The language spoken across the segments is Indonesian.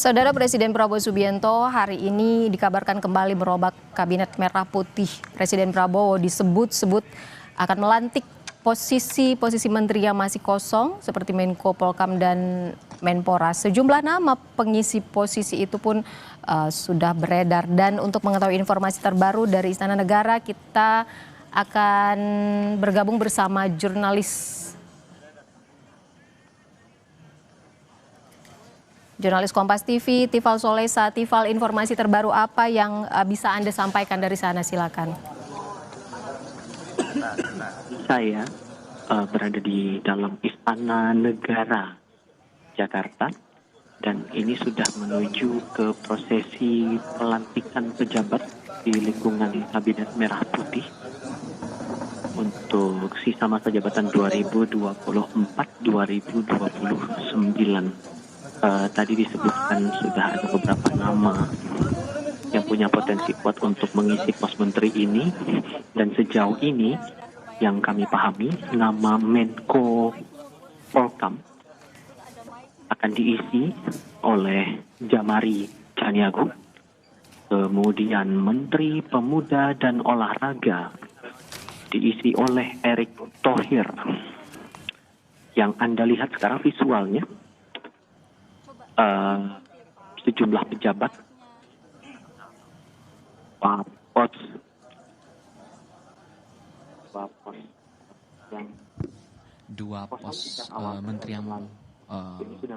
Saudara Presiden Prabowo Subianto hari ini dikabarkan kembali merombak Kabinet Merah Putih. Presiden Prabowo disebut-sebut akan melantik posisi menteri yang masih kosong seperti Menko Polkam dan Menpora. Sejumlah nama pengisi posisi itu pun sudah beredar. Dan untuk mengetahui informasi terbaru dari Istana Negara, kita akan bergabung bersama jurnalis Kompas TV, Tifal Solesa. Tifal, informasi terbaru apa yang bisa Anda sampaikan dari sana? Silakan. Saya berada di dalam Istana Negara Jakarta dan ini sudah menuju ke prosesi pelantikan pejabat di lingkungan Kabinet Merah Putih untuk sisa masa jabatan 2024-2029. Tadi disebutkan sudah ada beberapa nama yang punya potensi kuat untuk mengisi pos menteri ini, dan sejauh ini yang kami pahami nama Menko Polkam akan diisi oleh Jamari Caniago, kemudian Menteri Pemuda dan Olahraga diisi oleh Erick Thohir. Yang Anda lihat sekarang visualnya, sejumlah pejabat, dua pos menteri yang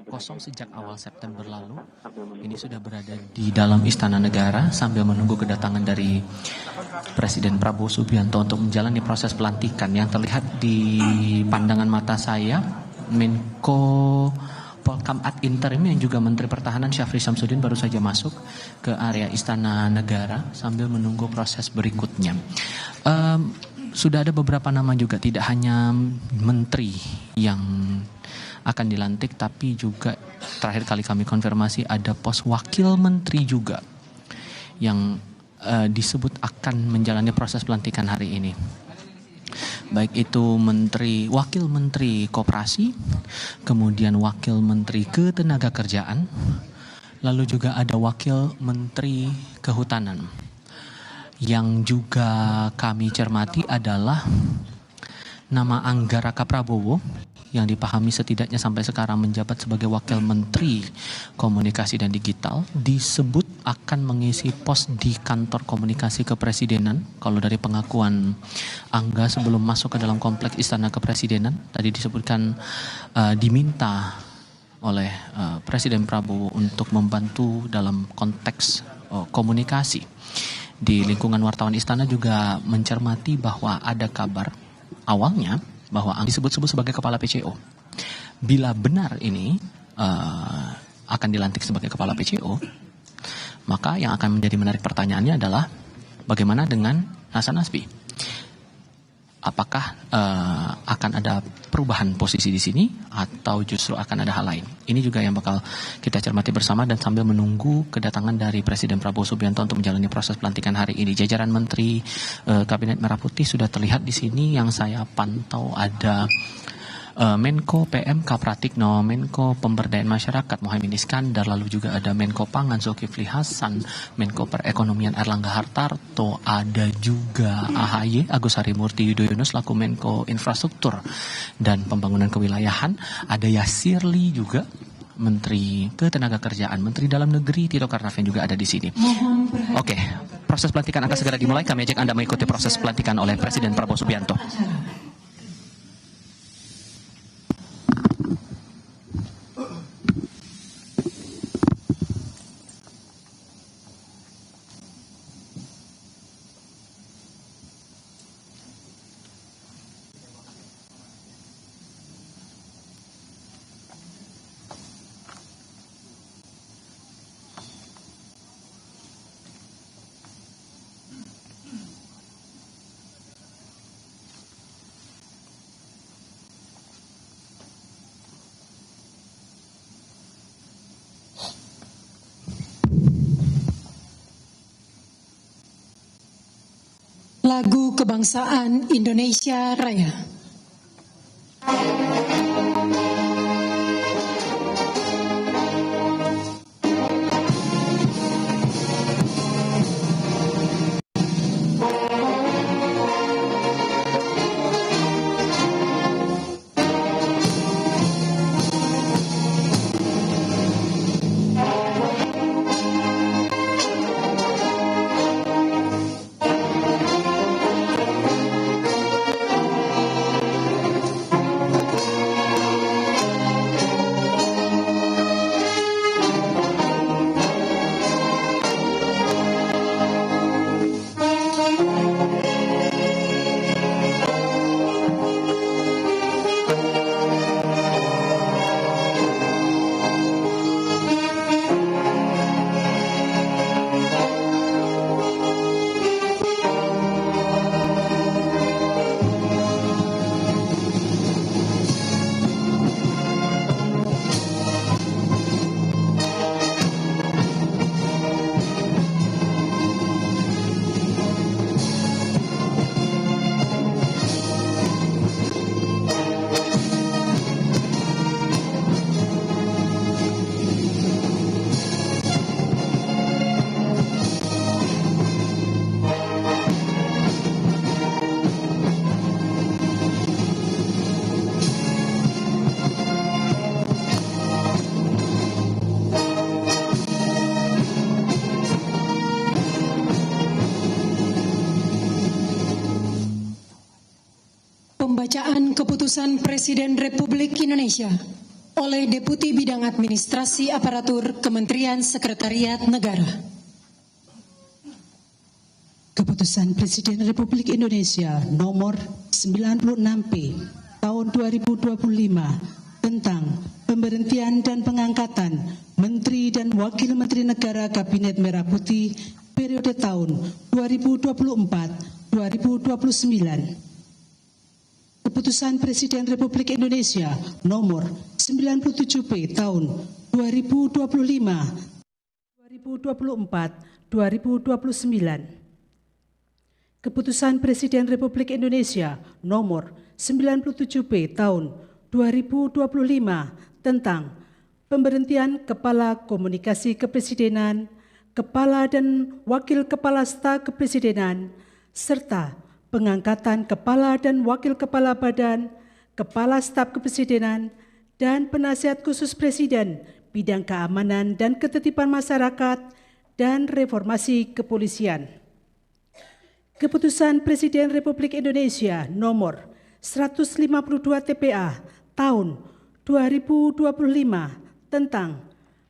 kosong sejak awal September lalu ini sudah berada di dalam Istana Negara sambil menunggu kedatangan dari Presiden Prabowo Subianto untuk menjalani proses pelantikan. Yang terlihat di pandangan mata saya, Menko Polkam ad interim yang juga Menteri Pertahanan Syafri Syamsuddin baru saja masuk ke area Istana Negara sambil menunggu proses berikutnya. Sudah ada beberapa nama juga, tidak hanya menteri yang akan dilantik, tapi juga terakhir kali kami konfirmasi ada pos wakil menteri juga yang disebut akan menjalani proses pelantikan hari ini. Baik itu wakil menteri koperasi, kemudian wakil menteri ketenagakerjaan, lalu juga ada wakil menteri kehutanan. Yang juga kami cermati adalah nama Anggaraka Prabowo yang dipahami setidaknya sampai sekarang menjabat sebagai wakil menteri komunikasi dan digital, disebut akan mengisi pos di kantor komunikasi kepresidenan. Kalau dari pengakuan Angga sebelum masuk ke dalam kompleks Istana Kepresidenan, tadi disebutkan diminta oleh Presiden Prabowo untuk membantu dalam konteks komunikasi. Di lingkungan wartawan istana juga mencermati bahwa ada kabar awalnya bahwa Angga disebut-sebut sebagai kepala PCO. Bila benar ini akan dilantik sebagai kepala PCO, maka yang akan menjadi menarik pertanyaannya adalah bagaimana dengan Hasan Nasbi? Apakah akan ada perubahan posisi di sini atau justru akan ada hal lain? Ini juga yang bakal kita cermati bersama dan sambil menunggu kedatangan dari Presiden Prabowo Subianto untuk menjalani proses pelantikan hari ini. Jajaran Menteri Kabinet Merah Putih sudah terlihat di sini. Yang saya pantau ada Menko PMK Pratikno, Menko Pemberdayaan Masyarakat Muhaimin Iskandar, lalu juga ada Menko Pangan Zulkifli Hasan, Menko Perekonomian Erlangga Hartarto, ada juga AHY Agus Harimurti Yudhoyono selaku Menko Infrastruktur dan Pembangunan Kewilayahan, ada Yasirli juga Menteri Ketenagakerjaan, Menteri Dalam Negeri Tito Karnavian juga ada di sini. Oke, proses pelantikan akan segera dimulai. Kami ajak Anda mengikuti proses pelantikan oleh Presiden Prabowo Subianto. Lagu Kebangsaan Indonesia Raya. Pembacaan Keputusan Presiden Republik Indonesia oleh Deputi Bidang Administrasi Aparatur Kementerian Sekretariat Negara. Keputusan Presiden Republik Indonesia nomor 96P tahun 2025 tentang pemberhentian dan pengangkatan Menteri dan Wakil Menteri Negara Kabinet Merah Putih periode tahun 2024-2029. Keputusan Presiden Republik Indonesia nomor 97P tahun 2025 2024-2029. Keputusan Presiden Republik Indonesia nomor 97P tahun 2025 tentang pemberhentian Kepala Komunikasi Kepresidenan, Kepala dan Wakil Kepala Staf Kepresidenan, serta pengangkatan Kepala dan Wakil Kepala Badan, Kepala Staf Kepresidenan, dan Penasihat Khusus Presiden Bidang Keamanan dan Ketertiban Masyarakat dan Reformasi Kepolisian. Keputusan Presiden Republik Indonesia nomor 152 TPA tahun 2025 tentang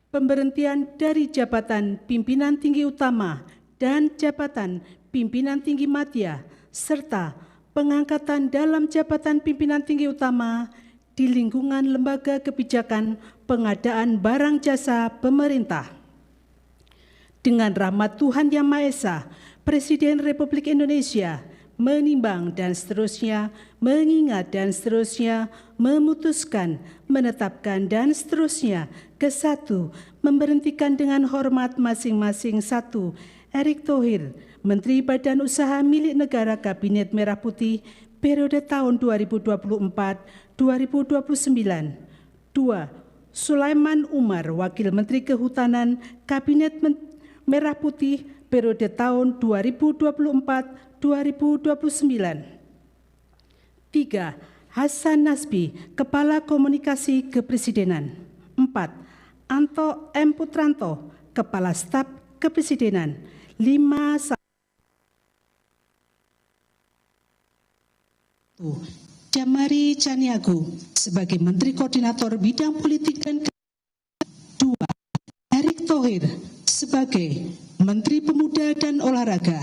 pemberhentian dari jabatan pimpinan tinggi utama dan jabatan pimpinan tinggi madya serta pengangkatan dalam jabatan pimpinan tinggi utama di lingkungan lembaga kebijakan pengadaan barang jasa pemerintah. Dengan rahmat Tuhan Yang Maha Esa, Presiden Republik Indonesia menimbang dan seterusnya, mengingat dan seterusnya, memutuskan, menetapkan dan seterusnya. Ke-1, memberhentikan dengan hormat masing-masing. 1. Erick Thohir, Menteri Badan Usaha Milik Negara Kabinet Merah Putih periode tahun 2024-2029. 2. Sulaiman Umar, Wakil Menteri Kehutanan Kabinet Merah Putih periode tahun 2024-2029. 3. Hasan Nasbi, Kepala Komunikasi Kepresidenan. 4. Anto M. Putranto, Kepala Staf Kepresidenan. 5. Jamari Caniago sebagai Menteri Koordinator Bidang Politik dan 2. Erick Thohir sebagai Menteri Pemuda dan Olahraga.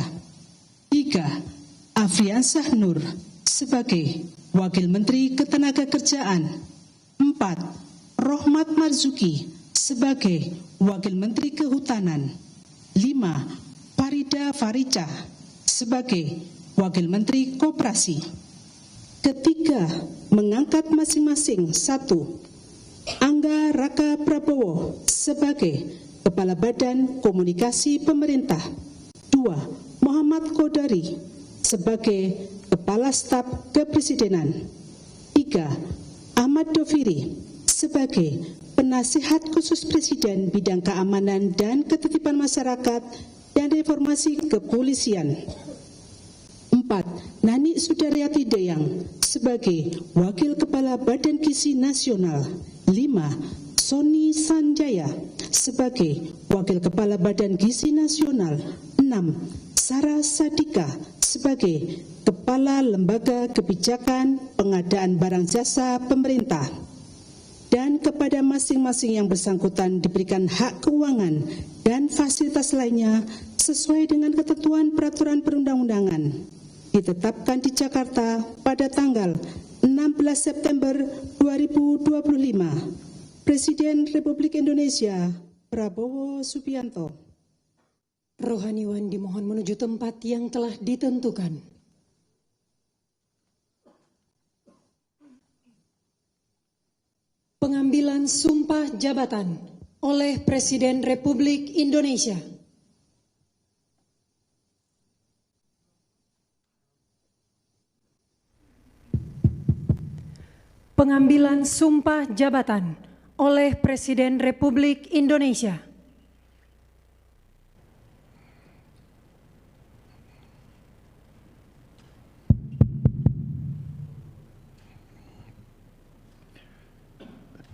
3. Afriansah Nur sebagai Wakil Menteri Ketenagakerjaan. 4. Rohmat Marzuki sebagai Wakil Menteri Kehutanan. 5. Farida Farica sebagai Wakil Menteri Koperasi. Ketiga, mengangkat masing-masing. 1. Angga Raka Prabowo sebagai Kepala Badan Komunikasi Pemerintah. 2. Muhammad Kodari sebagai Kepala Staf Kepresidenan. 3. Ahmad Doviri sebagai Penasihat Khusus Presiden Bidang Keamanan dan Ketertiban Masyarakat dan Reformasi Kepolisian. 4. Nani Sudaryati Deyang sebagai Wakil Kepala Badan Gizi Nasional. 5. Sony Sanjaya sebagai Wakil Kepala Badan Gizi Nasional. 6. Sarah Sadika sebagai Kepala Lembaga Kebijakan Pengadaan Barang Jasa Pemerintah. Dan kepada masing-masing yang bersangkutan diberikan hak keuangan dan fasilitas lainnya sesuai dengan ketentuan peraturan perundang-undangan ditetapkan di Jakarta pada tanggal 16 September 2025. Presiden Republik Indonesia Prabowo Subianto. Rohaniwan dimohon menuju tempat yang telah ditentukan. Pengambilan sumpah jabatan oleh Presiden Republik Indonesia. Pengambilan sumpah jabatan oleh Presiden Republik Indonesia.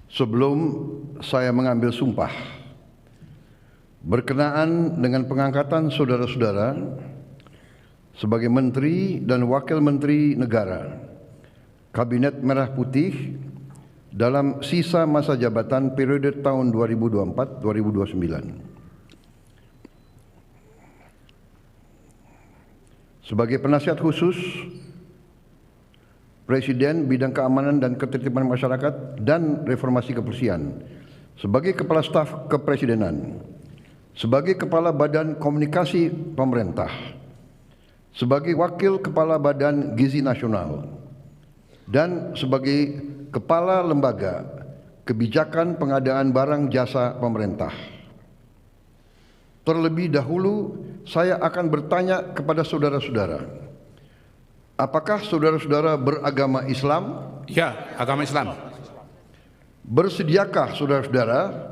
Sebelum saya mengambil sumpah, berkenaan dengan pengangkatan saudara-saudara sebagai Menteri dan Wakil Menteri Negara Kabinet Merah Putih dalam sisa masa jabatan periode tahun 2024-2029. Sebagai penasihat khusus Presiden bidang keamanan dan ketertiban masyarakat dan reformasi kepolisian, sebagai Kepala Staf Kepresidenan, sebagai Kepala Badan Komunikasi Pemerintah, sebagai Wakil Kepala Badan Gizi Nasional, dan sebagai Kepala Lembaga Kebijakan Pengadaan Barang Jasa Pemerintah. Terlebih dahulu, saya akan bertanya kepada saudara-saudara, apakah saudara-saudara beragama Islam? Ya, agama Islam. Bersediakah saudara-saudara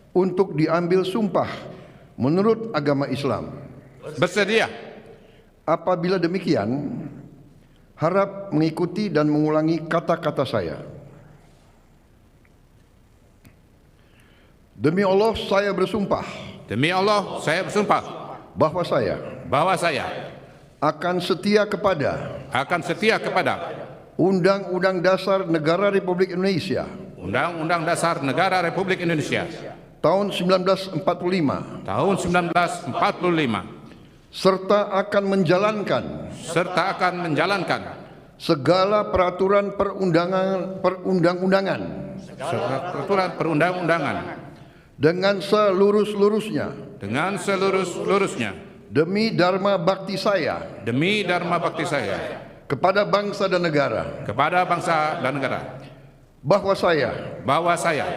untuk diambil sumpah menurut agama Islam? Bersedia. Apabila demikian, harap mengikuti dan mengulangi kata-kata saya. Demi Allah, saya bersumpah. Demi Allah, saya bersumpah Bahwa saya akan setia kepada Undang-Undang Dasar Negara Republik Indonesia Undang-Undang Dasar Negara Republik Indonesia tahun 1945 serta akan menjalankan segala peraturan perundang-undangan dengan seluruh-luruhnya demi dharma bakti saya kepada bangsa dan negara, bahwa saya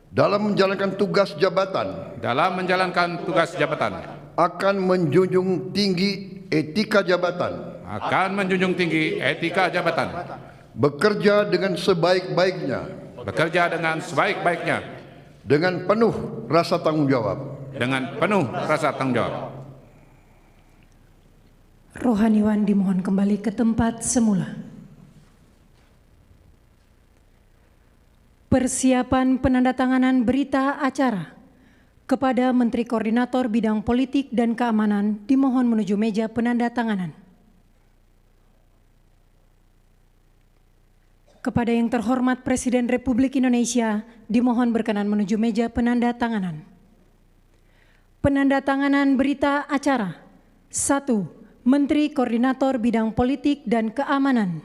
dalam menjalankan tugas jabatan akan menjunjung tinggi etika jabatan, bekerja dengan sebaik-baiknya dengan penuh rasa tanggung jawab. Rohaniwan dimohon kembali ke tempat semula. Persiapan penandatanganan berita acara kepada Menteri Koordinator Bidang Politik dan Keamanan dimohon menuju meja penandatanganan. Kepada yang terhormat Presiden Republik Indonesia dimohon berkenan menuju meja penandatanganan. Penandatanganan berita acara. 1. Menteri Koordinator Bidang Politik dan Keamanan.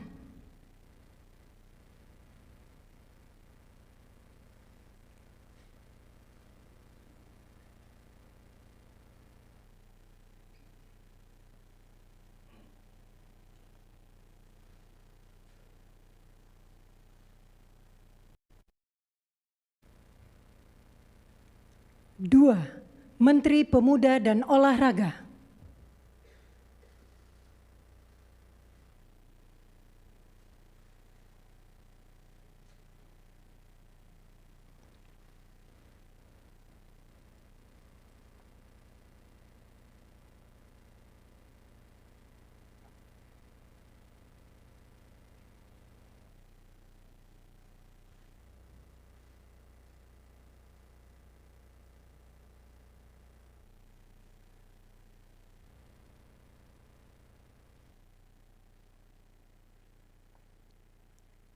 Dua, Menteri Pemuda dan Olahraga.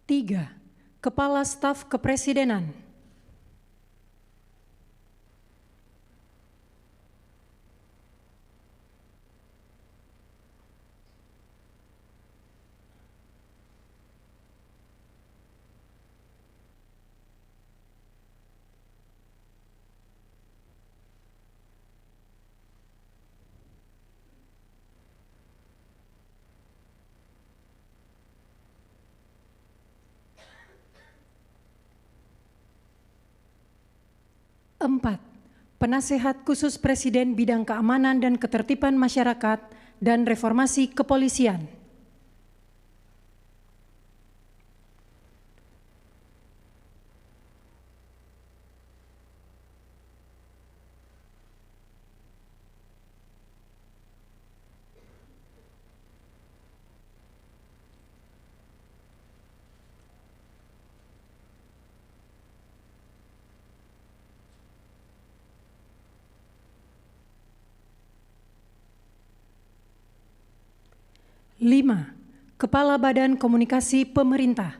Tiga, Kepala Staf Kepresidenan. Empat, Penasehat Khusus Presiden Bidang Keamanan dan Ketertiban Masyarakat dan Reformasi Kepolisian. Lima, Kepala Badan Komunikasi Pemerintah.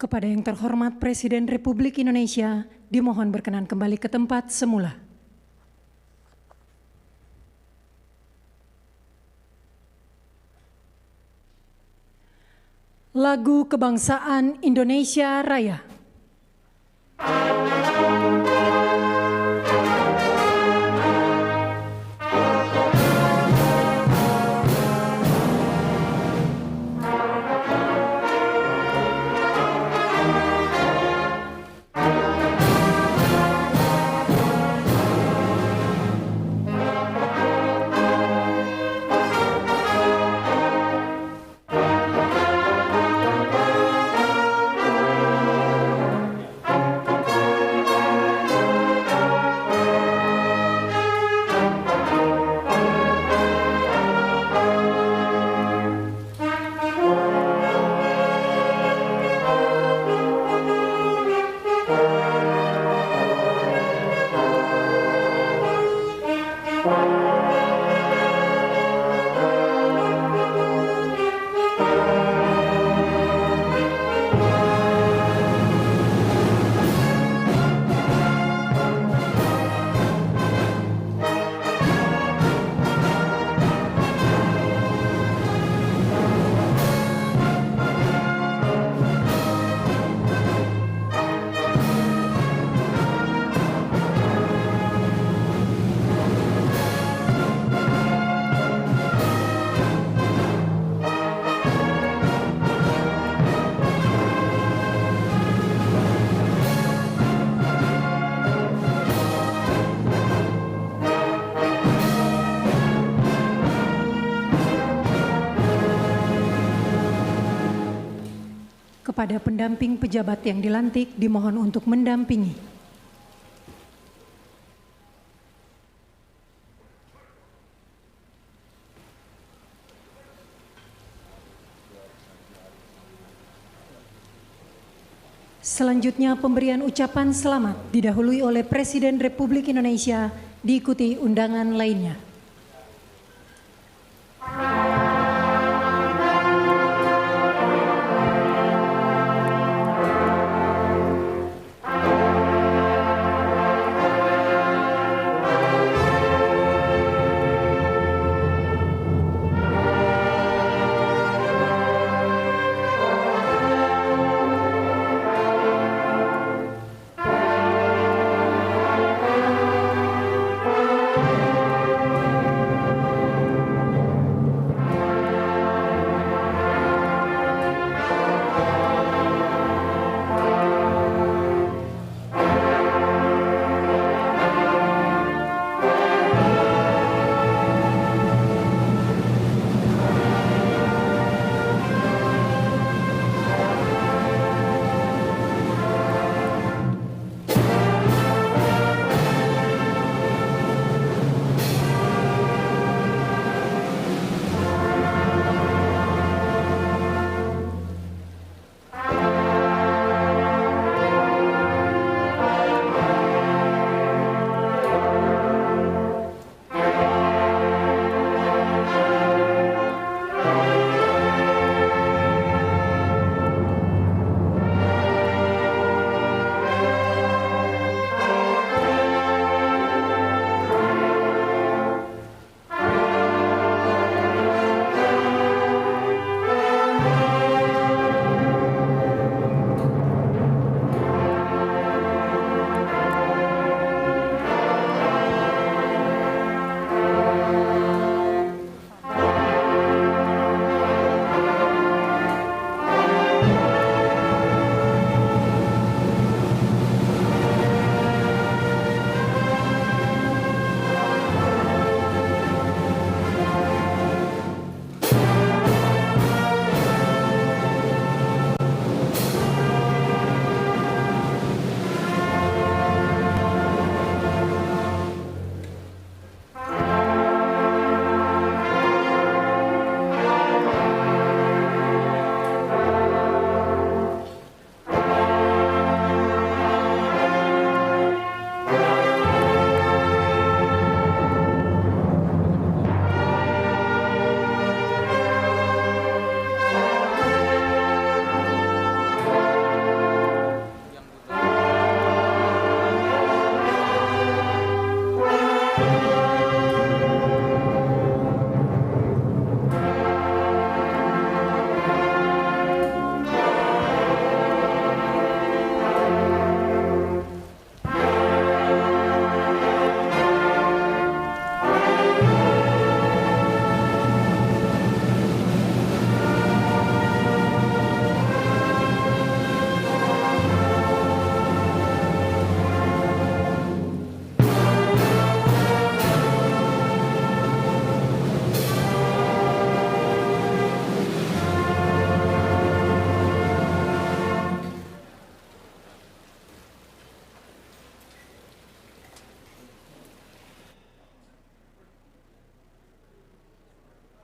Kepada yang terhormat Presiden Republik Indonesia, dimohon berkenan kembali ke tempat semula. Lagu Kebangsaan Indonesia Raya. Kepada pendamping pejabat yang dilantik, dimohon untuk mendampingi. Selanjutnya pemberian ucapan selamat didahului oleh Presiden Republik Indonesia, diikuti undangan lainnya.